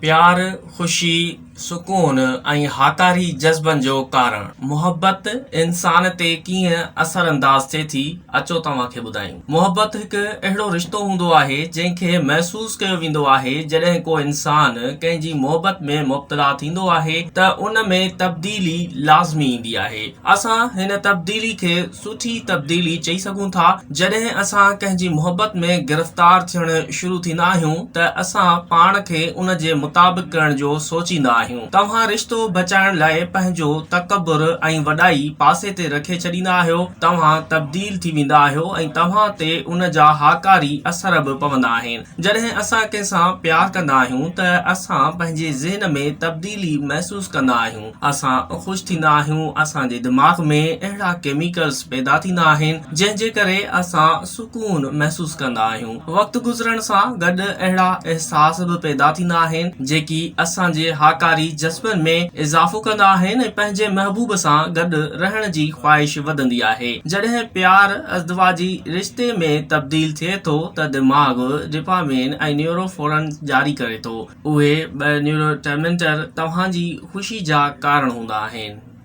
प्यार, खुशी, सुकून ऐं हाकारी जज़्बनि जो कारण मोहब्बत इंसान ते कीअं असर अंदाज़ थिए थी अचो तव्हांखे ॿुधायूं। मोहब्बत हिकु अहिड़ो रिश्तो हूंदो आहे जंहिंखे महसूस कयो वेंदो आहे जॾहिं को इंसान कंहिंजी मोहब्बत में मुब्तला थींदो आहे त उन में तब्दीली लाज़मी ईंदी आहे। असां हिन तब्दीली खे सुठी तब्दीली चई सघूं था। जॾहिं असां कंहिंजी मोहब्बत में गिरफ़्तार थियण शुरू थींदा आहियूं त असां पाण खे उन जे मुताबिक़ करण जो सोचींदा आहियूं। तव्हां रिश्तो बचाइण लाइ पंहिंजो तकबुर ऐं वॾाई पासे ते रखे छॾींदा आहियो। तव्हां तब्दील थी वेंदा आहियो ऐं तव्हां ते उन जा हाकारी असर बि पवंदा आहिनि। जॾहिं असां कंहिंसां प्यार कंदा आहियूं त असां पंहिंजे ज़हन में तब्दीली महसूस कंदा आहियूं। असां ख़ुशि थींदा आहियूं। असांजे दिमाग़ में अहिड़ा केमिकल्स पैदा थींदा आहिनि जंहिंजे करे असां सुकून महसूस कंदा आहियूं। वक़्तु गुज़रण सां गॾु अहिड़ा एहसास बि पैदा थींदा आहिनि जेकी असांजे हाकारी जज़्बनि में इज़ाफ़ो कंदा आहिनि ऐं पंहिंजे महबूब सां गॾु रहण जी ख्वाहिश वधंदी आहे। जॾहिं प्यार अज़दवाजी रिश्ते में तब्दील थिए थो त दिमाग़ डोपामिन ऐं न्यूरोफोरन जारी करे थो। उहे ॿ न्यूरोट्रांसमीटर तव्हांजी ख़ुशी जा कारण हूंदा आहिनि।